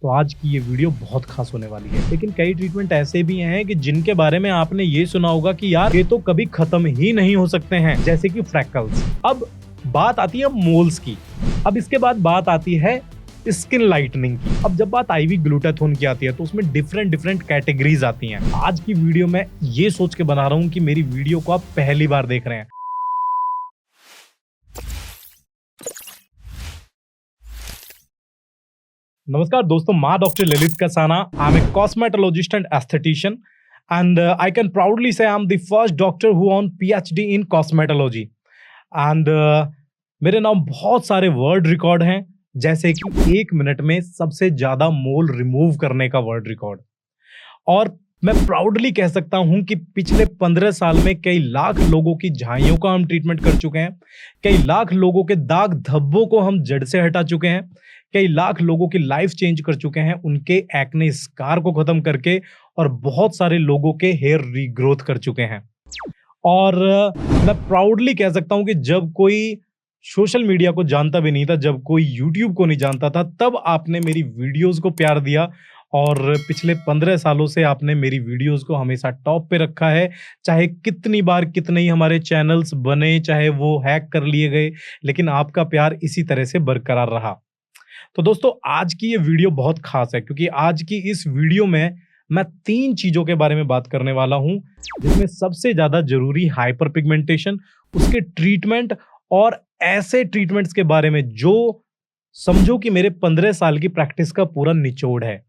तो आज की ये वीडियो बहुत खास होने वाली है। लेकिन कई ट्रीटमेंट ऐसे भी हैं कि जिनके बारे में आपने ये सुना होगा कि यार ये तो कभी खत्म ही नहीं हो सकते हैं, जैसे कि फ्रैकल्स। अब बात आती है मोल्स की। अब इसके बाद बात आती है स्किन लाइटनिंग की। अब जब बात आईवी ग्लूटाथोन की आती है तो उसमें डिफरेंट कैटेगरीज आती हैं। आज की वीडियो में ये सोच के बना रहा हूं कि मेरी वीडियो को आप पहली बार देख रहे हैं। नमस्कार दोस्तों, माँ doctor Lalit Kasana. I am a cosmetologist and aesthetician and I can proudly say I'm the first doctor who on PhD in cosmetology and मेरे नाम बहुत सारे वर्ल्ड रिकॉर्ड हैं, जैसे कि 1 मिनट में सबसे ज्यादा मोल रिमूव करने का वर्ल्ड रिकॉर्ड। और मैं प्राउडली कह सकता हूं कि पिछले 15 साल में कई लाख लोगों की झाइयों का हम ट्रीटमेंट कर चुके हैं, कई लाख लोगों के दाग धब्बों को हम जड़ से हटा चुके हैं, कई लाख लोगों की लाइफ चेंज कर चुके हैं, उनके एक्ने स्कार को खत्म करके, और बहुत सारे लोगों के हेयर रीग्रोथ कर चुके हैं। और मैं प्राउडली कह सकता हूं कि जब कोई सोशल मीडिया को जानता भी नहीं था, जब कोई यूट्यूब को नहीं जानता था, तब आपने मेरी वीडियोस को प्यार दिया और पिछले 15 सालों से आपने मेरी वीडियोस को हमेशा टॉप पे रखा है। चाहे कितनी बार कितने ही हमारे चैनल्स बने, चाहे वो हैक कर लिए गए, लेकिन आपका प्यार इसी तरह से बरकरार रहा। तो दोस्तों, आज की ये वीडियो बहुत खास है क्योंकि आज की इस वीडियो में मैं 3 चीजों के बारे में बात करने वाला हूं, जिसमें सबसे ज्यादा जरूरी हाइपर पिगमेंटेशन, उसके ट्रीटमेंट और ऐसे ट्रीटमेंट्स के बारे में जो समझो कि मेरे 15 साल की प्रैक्टिस का पूरा निचोड़ है।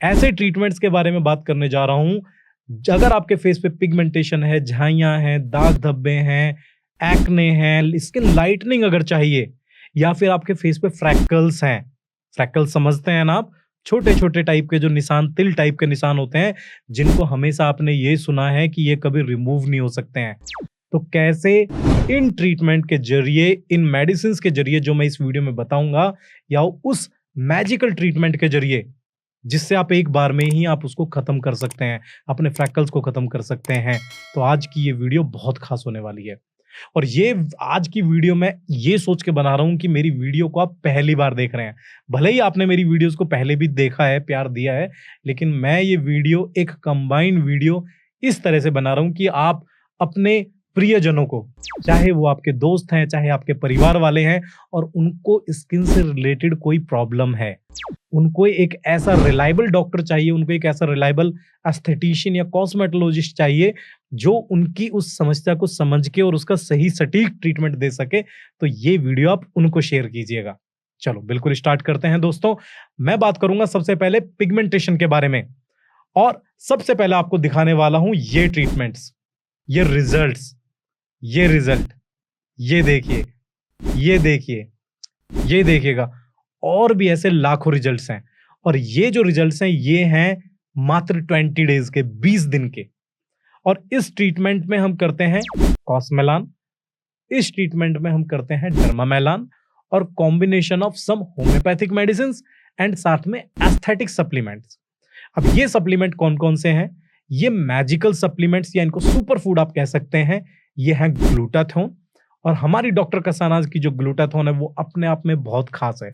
ऐसे ट्रीटमेंट्स के बारे में बात करने जा रहा हूं। अगर आपके फेस पे पिगमेंटेशन है, झाइयां हैं, दाग धब्बे हैं, एक्ने हैं, स्किन लाइटनिंग अगर चाहिए, या फिर आपके फेस पे फ्रैकल्स हैं, फ्रैकल्स समझते हैं ना आप, छोटे छोटे टाइप के जो निशान, तिल टाइप के निशान होते हैं, जिनको हमेशा आपने ये सुना है कि ये कभी रिमूव नहीं हो सकते हैं। तो कैसे इन ट्रीटमेंट के जरिए, इन मेडिसिन के जरिए जो मैं इस वीडियो में बताऊंगा, या उस मैजिकल ट्रीटमेंट के जरिए जिससे आप एक बार में ही आप उसको खत्म कर सकते हैं, अपने फ्रैकल्स को खत्म कर सकते हैं। तो आज की ये वीडियो बहुत खास होने वाली है। और ये आज की वीडियो में ये सोच के बना रहा हूं कि मेरी वीडियो को आप पहली बार देख रहे हैं। भले ही आपने मेरी वीडियोस को पहले भी देखा है, प्यार दिया है, लेकिन मैं ये वीडियो एक कंबाइंड वीडियो इस तरह से बना रहा हूं कि आप अपने प्रियजनों को, चाहे वो आपके दोस्त हैं, चाहे आपके परिवार वाले हैं, और उनको स्किन से रिलेटेड कोई प्रॉब्लम है, उनको एक ऐसा रिलायबल डॉक्टर चाहिए, उनको एक ऐसा रिलायबल एस्थेटिशियन या कॉस्मेटोलॉजिस्ट चाहिए जो उनकी उस समस्या को समझ के और उसका सही सटीक ट्रीटमेंट दे सके। तो ये वीडियो आप उनको शेयर कीजिएगा। चलो बिल्कुल स्टार्ट करते हैं दोस्तों। मैं बात करूंगा सबसे पहले पिगमेंटेशन के बारे में, और सबसे पहले आपको दिखाने वाला हूं ये ट्रीटमेंट्स, ये रिजल्ट्स, ये रिजल्ट, ये देखिए, ये देखिए, ये देखिएगा, और भी ऐसे लाखों रिजल्ट्स हैं। और ये जो रिजल्ट्स हैं ये हैं मात्र 20 डेज के, 20 दिन के। और इस ट्रीटमेंट में हम करते हैं कॉस्मेलान, इस ट्रीटमेंट में हम करते हैं डर्मामेलान, और combination of some homeopathic medicine and साथ में एस्थेटिक सप्लीमेंट्स। अब ये सप्लीमेंट कौन कौन से हैं? ये मैजिकल सप्लीमेंट्स, या इनको सुपर फूड आप कह सकते हैं, ये हैं ग्लूटाथोन। और हमारी डॉक्टर कसाना की जो ग्लूटाथोन है वो अपने आप में बहुत खास है।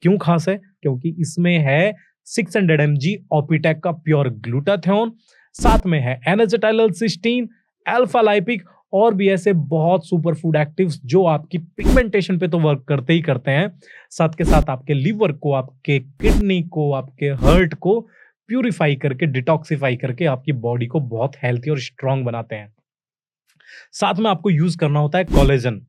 क्यों खास है? क्योंकि इसमें है 600 mg ऑपिटेक का प्योर ग्लूटाथोन, साथ में है एनएसिटाइलसिस्टीन, अल्फा लाइपिक, और भी ऐसे बहुत सुपर फूड एक्टिव्स जो आपकी पिगमेंटेशन पे तो वर्क करते ही करते हैं, साथ के साथ आपके लीवर को, आपके किडनी को, आपके हार्ट को प्यूरिफाई करके, डिटॉक्सिफाई करके आपकी बॉडी को बहुत हेल्थी और स्ट्रांग बनाते हैं। साथ में आपको यूज करना होता है कोलेजन।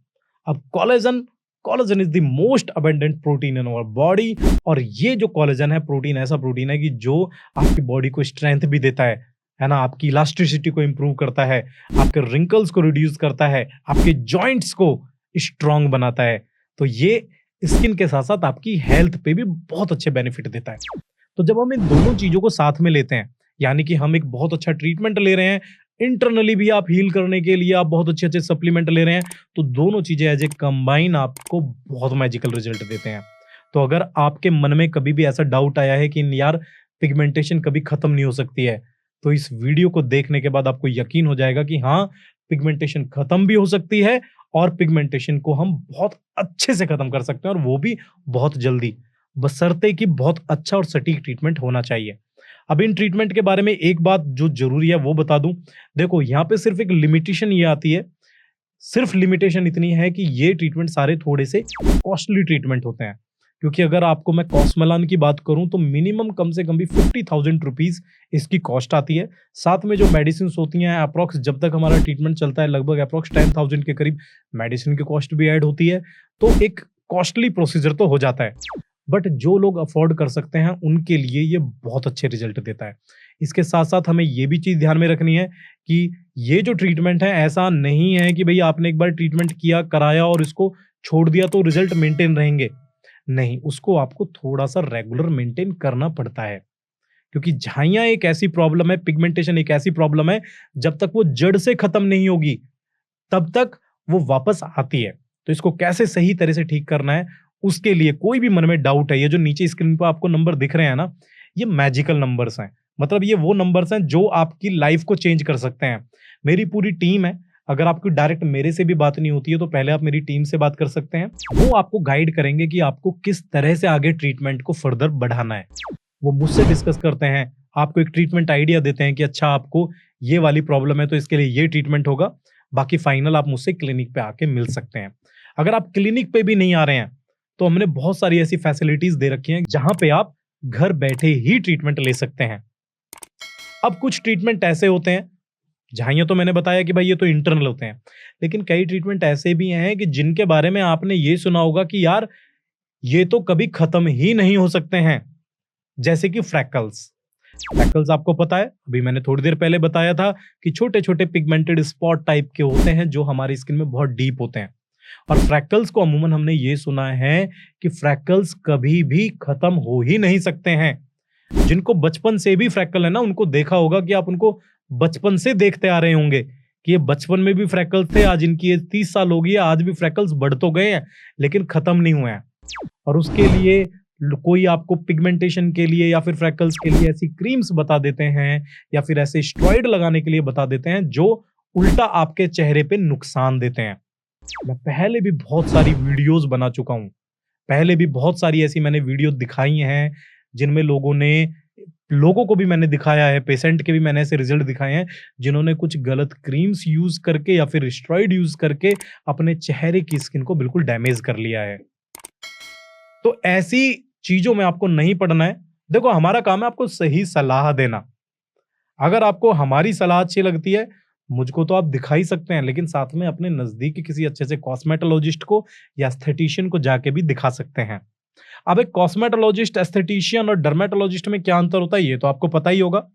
अब collagen is the most abundant protein in our body, और ये जो कोलेजन है, प्रोटीन ऐसा प्रोटीन है कि जो आपकी बॉडी को स्ट्रेंथ भी देता है ना, आपकी इलास्टिसिटी को इंप्रूव करता है, आपके रिंकल्स को रिड्यूस करता है, आपके जॉइंट्स को स्ट्रांग बनाता है। तो ये स्किन के साथ साथ आपकी हेल्थ पे भी बहुत अच्छे बेनिफिट देता है। तो जब हम इन दोनों चीजों को साथ में लेते हैं, यानी कि हम एक बहुत अच्छा ट्रीटमेंट ले रहे हैं, इंटरनली भी आप हील करने के लिए आप बहुत अच्छे अच्छे सप्लीमेंट ले रहे हैं, तो दोनों चीजें एज ए कंबाइन आपको बहुत मैजिकल रिजल्ट देते हैं। तो अगर आपके मन में कभी भी ऐसा डाउट आया है कि यार पिगमेंटेशन कभी खत्म नहीं हो सकती है, तो इस वीडियो को देखने के बाद आपको यकीन हो जाएगा कि हाँ, पिगमेंटेशन खत्म भी हो सकती है, और पिगमेंटेशन को हम बहुत अच्छे से खत्म कर सकते हैं, और वो भी बहुत जल्दी। बशर्ते कि बहुत अच्छा और सटीक ट्रीटमेंट होना चाहिए। अब इन ट्रीटमेंट के बारे में एक बात जो ज़रूरी है वो बता दूँ। देखो यहाँ पे सिर्फ़ एक लिमिटेशन ये आती है, सिर्फ़ लिमिटेशन इतनी है कि ये ट्रीटमेंट सारे थोड़े से कॉस्टली ट्रीटमेंट होते हैं। क्योंकि अगर आपको मैं कॉस्मेलान की बात करूँ तो मिनिमम कम से कम भी ₹50,000 इसकी कॉस्ट आती है। साथ में जो मेडिसिन्स होती हैं एप्रॉक्स जब तक हमारा ट्रीटमेंट चलता है लगभग एप्रॉक्स 10,000 के करीब मेडिसिन की कॉस्ट भी ऐड होती है। तो एक कॉस्टली प्रोसीजर तो हो जाता है। बट जो लोग अफ़ोर्ड कर सकते हैं उनके लिए ये बहुत अच्छे रिज़ल्ट देता है। इसके साथ-साथ हमें ये भी चीज़ ध्यान में रखनी है कि ये जो ट्रीटमेंट है ऐसा नहीं है कि भई आपने एक बार ट्रीटमेंट किया, कराया और इसको छोड़ दिया तो रिज़ल्ट मेंटेन रहेंगे। नहीं, उसको आपको थोड़ा-सा रेगुलर मेंटेन करना पड़ता है। क्योंकि झाइयाँ एक ऐसी प्रॉब्लम है, पिगमेंटेशन एक ऐसी प्रॉब्लम है, जब तक वो जड़ से खत्म नहीं होगी, तब तक वो वापस आती है। तो इसको कैसे सही तरह से ठीक करना है, उसके लिए कोई भी मन में डाउट है, ये जो नीचे स्क्रीन पे आपको नंबर दिख रहे हैं ना, ये मैजिकल नंबर्स हैं। मतलब ये वो नंबर्स हैं जो आपकी लाइफ़ को चेंज कर सकते हैं। मेरी पूरी टीम है, अगर आपकी डायरेक्ट मेरे से भी बात नहीं होती है, तो पहले आप मेरी टीम से बात कर सकते हैं। वो आपको गाइड करेंगे कि आपको किस तरह से आगे ट्रीटमेंट को फर्दर बढ़ाना है। वो मुझसे डिस्कस करते हैं, आपको एक ट्रीटमेंट आइडिया देते हैं कि अच्छा आपको ये वाली प्रॉब्लम है तो इसके लिए ये ट्रीटमेंट होगा, बाकी फाइनल आप मुझसे क्लिनिक पे आके मिल सकते हैं। अगर आप क्लिनिक पे भी नहीं आ रहे हैं, तो हमने बहुत सारी ऐसी फैसिलिटीज़ दे रखी हैं, जहाँ पे आप घर बैठे ही ट्रीटमेंट ले सकते हैं। अब कुछ ट्रीटमेंट ऐसे होते हैं, जहाँ ये तो मैंने बताया कि भाई ये तो इंटरनल होते हैं, लेकिन कई ट्रीटमेंट ऐसे भी हैं कि जिनके बारे में आपने ये सुना होगा कि यार, ये तो कभी खत्म ही नहीं हो सकते हैं। जैसे कि फ्रैकल्स। फ्रैकल्स आपको पता है, अभी मैंने थोड़ी देर पहले बताया था कि छोटे-छोटे पिगमेंटेड स्पॉट टाइप के होते हैं जो हमारी स्किन में बहुत डीप होते हैं। और फ्रैकल्स को अमूमन हमने ये सुना है कि फ्रैकल्स कभी भी खत्म हो ही नहीं सकते हैं। जिनको बचपन से भी फ्रैकल है ना, उनको देखा होगा कि आप उनको बचपन से देखते आ रहे होंगे कि ये बचपन में भी फ्रैकल्स थे, आज इनकी एज 30 साल हो गई है, आज भी फ्रैकल्स बढ़ तो गए हैं, लेकिन खत्म नहीं हुए हैं। और उसके लिए कोई आपको पिगमेंटेशन के लिए या फिर फ्रैकल्स के लिए ऐसी क्रीम्स बता देते हैं या फिर ऐसे स्टेरॉइड लगाने के लिए बता देते हैं जो उल्टा आपके चेहरे पे नुकसान देते हैं। मैं पहले भी बहुत सारी वीडियोस बना चुका हूँ। पहले भी बहुत सारी ऐसी मैंने वीडियो दिखाई हैं, जिनमें लोगों को भी मैंने दिखाया है, पेशेंट के भी मैंने ऐसे रिजल्ट दिखाए हैं, जिन्होंने कुछ गलत क्रीम्स यूज़ करके या फिर स्टेरॉइड यूज़ करके अपने चेहरे की स्किन को बिल्कुल डैमेज कर लिया है। तो ऐसी चीज़ों में आपको नहीं पड़ना है। देखो हमारा काम है आपको सही सलाह देना। अगर आपको हमारी सलाह अच्छी लगती है, मुझको तो आप दिखा ही सकते हैं, लेकिन साथ में अपने नज़दीक के किसी अच्छे से कॉस्मेटोलॉजिस्ट को या एस्थेटिशियन को जाके भी दिखा सकते हैं। अब एक कॉस्मेटोलॉजिस्ट, एस्थेटिशियन और डर्मेटोलॉजिस्ट में क्या अंतर होता है, ये तो आपको पता ही होगा।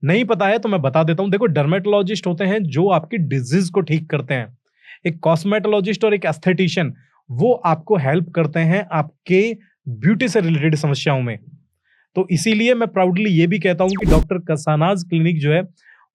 नहीं पता है तो मैं बता देता हूँ। देखो डर्मेटोलॉजिस्ट होते हैं जो आपकी डिज़ीज़ को ठीक करते हैं। एक कॉस्मेटोलॉजिस्ट और एक एस्थेटिशियन वो आपको हेल्प करते हैं आपके ब्यूटी से रिलेटेड समस्याओं में। तो इसीलिए मैं प्राउडली ये भी कहता हूँ कि डॉक्टर कसानाज़ क्लिनिक जो है,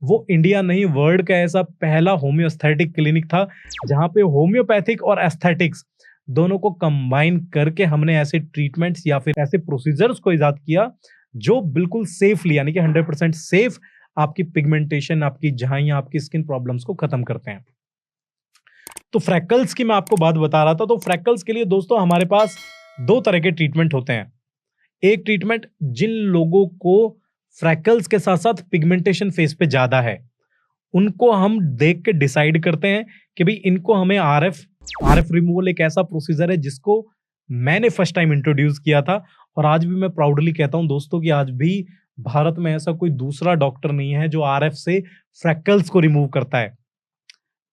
वो इंडिया नहीं वर्ल्ड का ऐसा पहला होम्योस्थेटिक क्लिनिक था, जहाँ पे होम्योपैथिक और एस्थेटिक्स दोनों को कंबाइन करके हमने ऐसे ट्रीटमेंट्स या फिर ऐसे प्रोसीजर्स को इजाद किया, जो बिल्कुल सेफली यानी कि 100% सेफ आपकी पिगमेंटेशन, आपकी झाइयाँ, आपकी स्किन प्रॉब्लम्स को खत्म करते हैं। तो फ्रैकल्स की मैं आपको बात बता रहा था, तो फ्रैकल्स के लिए दोस्तों हमारे पास 2 तरह के ट्रीटमेंट होते हैं। एक ट्रीटमेंट जिन लोगों को फ्रैकल्स के साथ-साथ पिगमेंटेशन फेस पे ज़्यादा है, उनको हम देख के डिसाइड करते हैं कि भई इनको हमें आरएफ रिमूवल एक ऐसा प्रोसीजर है जिसको मैंने फर्स्ट टाइम इंट्रोड्यूस किया था और आज भी मैं प्राउडली कहता हूँ दोस्तों कि आज भी भारत में ऐसा कोई दूसरा डॉक्टर नहीं है जो आरएफ से फ्रैकल्स को रिमूव करता है।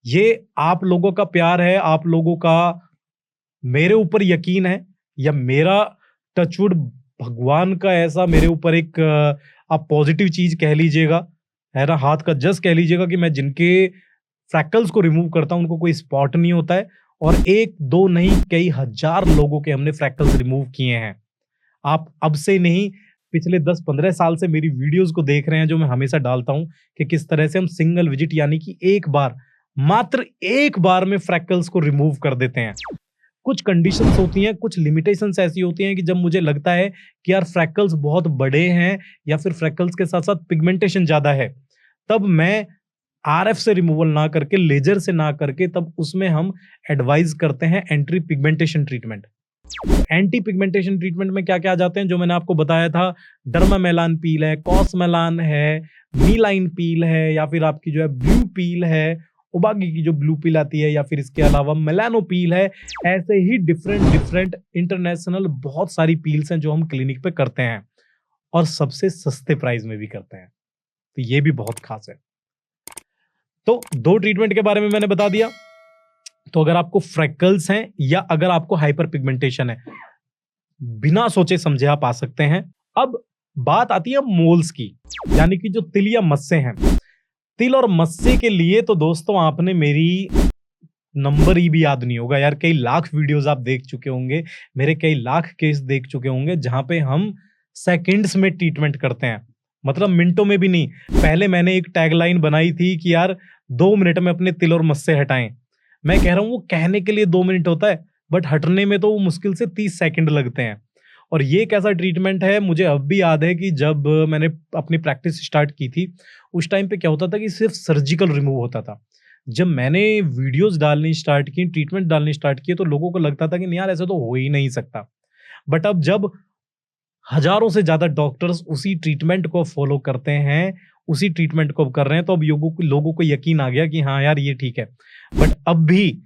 ये आप लोगों का प्यार है, आप लोगों का मेरे ऊपर यकीन है या मेरा टचवुड भगवान का ऐसा मेरे ऊपर एक आप पॉजिटिव चीज़ कह लीजिएगा, है ना? हाथ का जस कह लीजिएगा कि मैं जिनके फ्रैकल्स को रिमूव करता हूँ, उनको कोई स्पॉट नहीं होता है और 1-2 नहीं कई हज़ार लोगों के हमने फ्रैकल्स रिमूव किए हैं। आप अब से नहीं, पिछले 10-15 साल से मेरी वीडियोज़ को देख रहे हैं जो मैं हमेशा डालता हूँ कि किस तरह से हम सिंगल विजिट यानी कि एक बार, मात्र एक बार में फ्रैकल्स को रिमूव कर देते हैं। कुछ कंडीशंस होती हैं, कुछ लिमिटेशंस ऐसी होती हैं कि जब मुझे लगता है कि यार फ्रैकल्स बहुत बड़े हैं या फिर फ्रैकल्स के साथ-साथ पिगमेंटेशन ज़्यादा है, तब मैं आरएफ से रिमूवल ना करके, लेज़र से ना करके तब उसमें हम एडवाइस करते हैं anti pigmentation treatment. Anti pigmentation treatment में क्या-क्या आ जाते हैं जो मैंने आपको बताया था, डर्मामेलान पील है, कॉसमेलान है, मीलाइन पील है या फिर आपकी जो है ब्लू पील है, उबागी की जो ब्लू पील आती है या फिर इसके अलावा मेलानो पील है। ऐसे ही डिफरेंट डिफरेंट इंटरनेशनल बहुत सारी पील्स हैं जो हम क्लिनिक पे करते हैं और सबसे सस्ते प्राइस में भी करते हैं। तो ये भी बहुत खास है। तो 2 ट्रीटमेंट के बारे में मैंने बता दिया। तो अगर आपको फ्रेकल्स हैं या अगर आपको हाइपर पिगमेंटेशन है, बिना सोचे समझे आप आ सकते हैं। अब बात आती है मोल्स की, यानी कि जो तिल या मस्से हैं। तिल और मस्से के लिए तो दोस्तों आपने मेरी नंबर ही भी याद नहीं होगा यार, कई लाख वीडियोस आप देख चुके होंगे, मेरे कई लाख केस देख चुके होंगे जहां पे हम सेकंड्स में ट्रीटमेंट करते हैं, मतलब मिनटों में भी नहीं। पहले मैंने एक टैगलाइन बनाई थी कि यार 2 मिनट में अपने तिल और मस्से हटाएं। मैं कह रहा हूं वो कहने के लिए 2 मिनट होता है, बट हटने में तो वो मुश्किल से 30 सेकंड लगते हैं। और ये एक ऐसा ट्रीटमेंट है, मुझे अब भी याद है कि जब मैंने अपनी प्रैक्टिस स्टार्ट की थी, उस टाइम पे क्या होता था कि सिर्फ सर्जिकल रिमूव होता था। जब मैंने वीडियोस डालनी स्टार्ट की, ट्रीटमेंट डालनी स्टार्ट की, तो लोगों को लगता था कि नहीं यार ऐसा तो हो ही नहीं सकता। बट अब जब हजारों से ज्यादा डॉक्टर्स उसी ट्रीटमेंट को फॉलो करते हैं, उसी ट्रीटमेंट को कर रहे हैं, तो अब लोगों को यकीन आ गया कि हाँ यार ये ठीक है। बट अब भी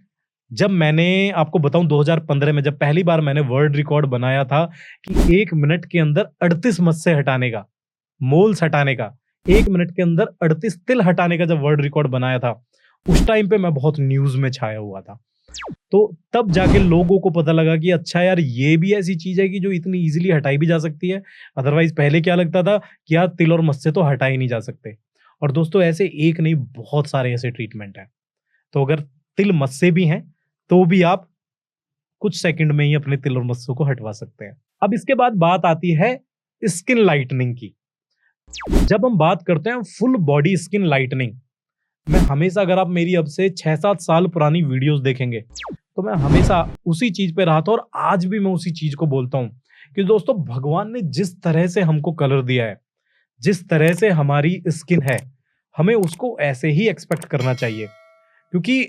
जब मैंने आपको बताऊं 2015 में जब पहली बार मैंने वर्ल्ड रिकॉर्ड बनाया था कि 1 मिनट के अंदर 38 मस्से हटाने का, मोल्स हटाने का, 1 मिनट के अंदर 38 तिल हटाने का जब वर्ल्ड रिकॉर्ड बनाया था, उस टाइम पे मैं बहुत न्यूज़ में छाया हुआ था। तो तब जाके लोगों को पता लगा कि अच्छा यार ये भी ऐसी चीज़ है कि जो इतनी ईज़िली हटाई भी जा सकती है। अदरवाइज़ पहले क्या लगता था कि यार तिल और मस्से तो हटा ही नहीं जा सकते। और दोस्तों ऐसे एक नहीं बहुत सारे ऐसे ट्रीटमेंट हैं। तो अगर तिल मस्से भी हैं, तो भी आप कुछ सेकंड में ही अपने तिल और मस्सों को हटवा सकते हैं। अब इसके बाद बात आती है स्किन लाइटनिंग की। जब हम बात करते हैं फुल बॉडी स्किन लाइटनिंग, मैं हमेशा अगर आप मेरी अब से 6-7 साल पुरानी वीडियोस देखेंगे, तो मैं हमेशा उसी चीज पे रहा था और आज भी मैं उसी चीज को बोलता हूं कि दोस्तों भगवान ने जिस तरह से हमको कलर दिया है, जिस तरह से हमारी स्किन है, हमें उसको ऐसे ही एक्सपेक्ट करना चाहिए। क्योंकि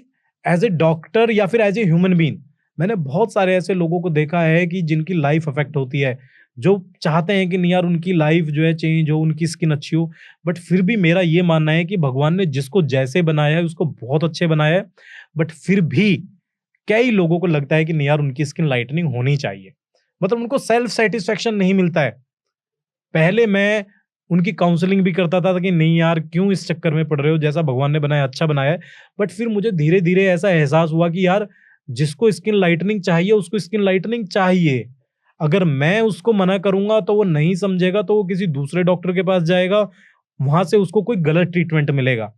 एज ए डॉक्टर या फिर एज ए ह्यूमन बीइंग मैंने बहुत सारे ऐसे लोगों को देखा है कि जिनकी लाइफ अफेक्ट होती है, जो चाहते हैं कि नहीं यार उनकी लाइफ जो है चेंज हो, उनकी स्किन अच्छी हो। बट फिर भी मेरा ये मानना है कि भगवान ने जिसको जैसे बनाया है उसको बहुत अच्छे बनाया है। बट फिर भी कई लोगों को लगता है कि नहीं यार उनकी स्किन लाइटनिंग होनी चाहिए, मतलब उनको सेल्फ सेटिस्फेक्शन नहीं मिलता है। पहले मैं उनकी काउंसलिंग भी करता था कि नहीं यार क्यों इस चक्कर में पड़ रहे हो, जैसा भगवान ने बनाया अच्छा बनाया है। बट फिर मुझे धीरे-धीरे ऐसा एहसास हुआ कि यार जिसको स्किन लाइटनिंग चाहिए उसको स्किन लाइटनिंग चाहिए। अगर मैं उसको मना करूँगा तो वो नहीं समझेगा, तो वो किसी दूसरे डॉक्टर के पास जाएगा, वहाँ से उसको कोई गलत ट्रीटमेंट मिलेगा।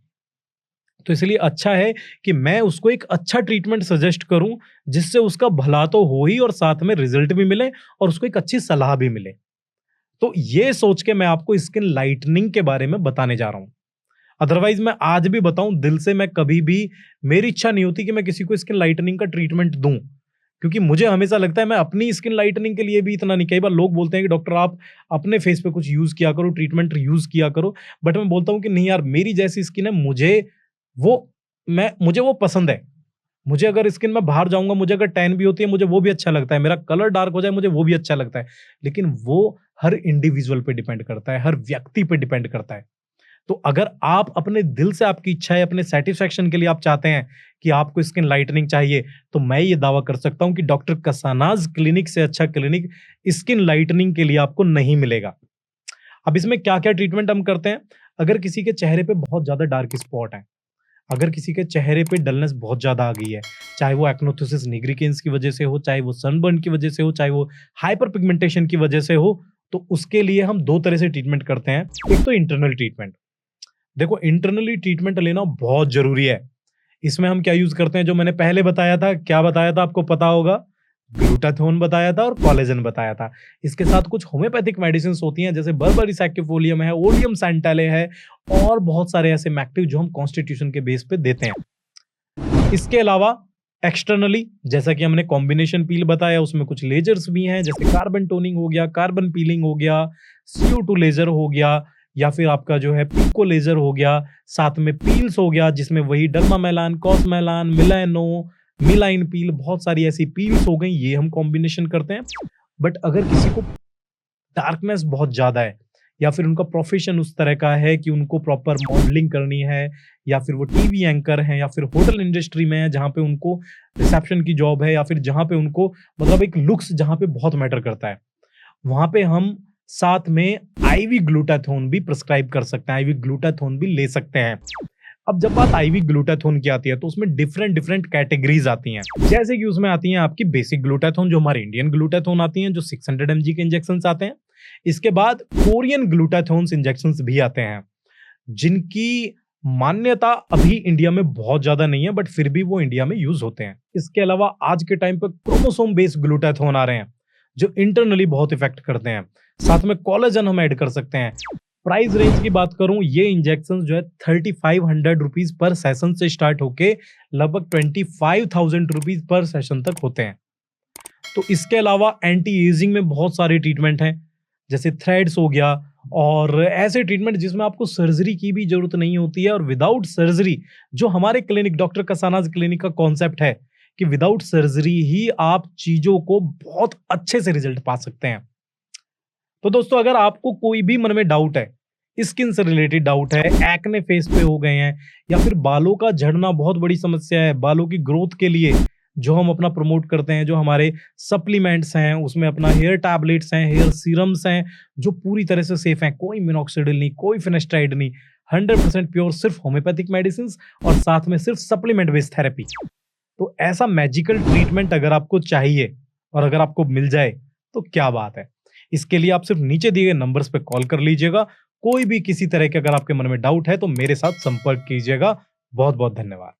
तो इसलिए अच्छा है कि मैं उसको एक अच्छा ट्रीटमेंट सजेस्ट करूँ, जिससे उसका भला तो हो ही और साथ में रिजल्ट भी मिले और उसको एक अच्छी सलाह भी मिले। तो ये सोच के मैं आपको स्किन लाइटनिंग के बारे में बताने जा रहा हूं। अदरवाइज मैं आज भी बताऊं दिल से, मैं कभी भी, मेरी इच्छा नहीं होती कि मैं किसी को स्किन लाइटनिंग का ट्रीटमेंट दूं, क्योंकि मुझे हमेशा लगता है मैं अपनी स्किन लाइटनिंग के लिए भी इतना नहीं। कई बार लोग बोलते हैं कि डॉक्टर आप अपने फेस पे कुछ यूज किया करो, ट्रीटमेंट यूज किया करो, बट मैं बोलता हूं कि नहीं यार मेरी जैसी स्किन है, वो मुझे वो पसंद है। मुझे अगर स्किन में बाहर जाऊँगा, मुझे अगर टैन भी होती है, मुझे वो भी अच्छा लगता है। मेरा कलर डार्क हो जाए, मुझे वो भी अच्छा लगता है। लेकिन वो हर इंडिविजुअल पे डिपेंड करता है, हर व्यक्ति पे डिपेंड करता है। तो अगर आप अपने दिल से आपकी इच्छा है, अपने सैटिस्फैक्शन के लिए आप चाहते हैं कि आपको स्किन लाइटनिंग चाहिए, तो मैं ये दावा कर सकता हूँ कि डॉक्टर कसानाज़ क्लिनिक से अच्छा क्लिनिक स्किन लाइटनिंग के लिए आपको नहीं मिलेगा। अब इसमें क्या-क्या ट्रीटमेंट हम करते हैं? अगर किसी के चेहरे पे बहुत ज़्यादा डार्क स्पॉट हैं, अगर किसी के चेहरे पे डलनेस बहुत ज़्यादा आ गई है, चाहे वो एक्नोथोसिस निग्रिकेंस की वजह से हो, चाहे वो सनबर्न की वजह से हो, चाहे वो हाइपर पिगमेंटेशन की वजह से हो, तो उसके लिए हम 2 तरह से ट्रीटमेंट करते हैं। एक तो इंटरनल ट्रीटमेंट। देखो इंटरनली ट्रीटमेंट लेना बहुत ज़रूरी है। इसमें हम क्या यूज़ करते हैं, जो मैंने पहले बताया था, क्या बताया था आपको पता होगा? ग्लूटाथियोन बताया था और कोलेजन बताया था। इसके साथ कुछ होम्योपैथिक मेडिसिन्स होती हैं जैसे बर्बेरिस एक्विफोलियम है, ओलियम सैंटाले है और बहुत सारे ऐसे मैक्टिव जो हम कॉन्स्टिट्यूशन के बेस पे देते हैं। इसके अलावा एक्सटर्नली जैसा कि हमने कॉम्बिनेशन पील बताया, उसमें कुछ लेजर्स भी हैं जैसे कार्बन टोनिंग हो गया, कार्बन पीलिंग हो गया, CO2 लेजर हो गया या फिर आपका जो है पिको लेजर हो गया, साथ में पील्स हो गया जिसमें वही डर्मामेलान, कॉसमेलान, मिलेनो, मिलाइन पील, बहुत सारी ऐसी पील्स हो गई, ये हम कॉम्बिनेशन करते हैं। बट अगर किसी को डार्कनेस बहुत ज़्यादा है या फिर उनका प्रोफ़ेशन उस तरह का है कि उनको प्रॉपर मॉडलिंग करनी है या फिर वो टीवी एंकर हैं या फिर होटल इंडस्ट्री में है जहाँ पे उनको रिसेप्शन की जॉब है या फिर जहाँ पे उनको मतलब एक लुक्स जहाँ पे बहुत मैटर करता है, वहाँ पे हम साथ में आईवी ग्लूटाथोन भी प्रिस्क्राइब कर सकते हैं, आईवी ग्लूटाथोन भी ले सकते हैं। अब जब बात आईवी ग्लूटाथोन की आती है तो उसमें डिफरेंट डिफरेंट कैटेगरीज आती हैं। जैसे कि उसमें आती हैं आपकी बेसिक ग्लूटाथोन जो हमारे इंडियन ग्लूटाथोन आती हैं जो 600 mg के इंजेक्शंस आते हैं। इसके बाद कोरियन ग्लूटाथोन्स इंजेक्शंस भी आते हैं जिनकी मान्यता अभी इंडिया में बहुत ज्यादा नहीं है बट फिर भी वो इंडिया में यूज होते हैं। इसके अलावा आज के टाइम पर क्रोमोसोम बेस्ड ग्लूटाथोन आ रहे हैं जो इंटरनली बहुत इफेक्ट करते हैं। साथ में कोलेजन हम ऐड कर सकते हैं। प्राइस रेंज की बात करूं, ये इंजेक्शन जो है 3500 रुपीज पर सेशन से स्टार्ट होके लगभग 25,000 रुपीज पर सेशन तक होते हैं। तो इसके अलावा एंटी एजिंग में बहुत सारे ट्रीटमेंट हैं जैसे थ्रेड्स हो गया और ऐसे ट्रीटमेंट जिसमें आपको सर्जरी की भी जरूरत नहीं होती है और विदाउट सर्जरी जो हमारे क्लिनिक डॉक्टर कसानाज क्लिनिक का कॉन्सेप्ट है कि विदाउट सर्जरी ही आप चीजों को बहुत अच्छे से रिजल्ट पा सकते हैं। तो दोस्तों अगर आपको कोई भी मन में डाउट है, स्किन से रिलेटेड डाउट है, एक्ने फेस पे हो गए हैं या फिर बालों का झड़ना बहुत बड़ी समस्या है, बालों की ग्रोथ के लिए जो हम अपना प्रमोट करते हैं, जो हमारे सप्लीमेंट्स हैं, उसमें अपना हेयर टैबलेट्स हैं, हेयर सीरम्स हैं, जो पूरी तरह से सेफ हैं, कोई मिनॉक्सिडिल नहीं, कोई फिनेस्टाइड नहीं, 100% प्योर, सिर्फ होम्योपैथिक मेडिसिन और साथ में सिर्फ सप्लीमेंट बेस्ड थेरेपी। तो ऐसा मैजिकल ट्रीटमेंट अगर आपको चाहिए और अगर आपको मिल जाए तो क्या बात है। इसके लिए आप सिर्फ नीचे दिए गए नंबर्स पे कॉल कर लीजिएगा। कोई भी किसी तरह के अगर आपके मन में डाउट है तो मेरे साथ संपर्क कीजिएगा। बहुत बहुत धन्यवाद।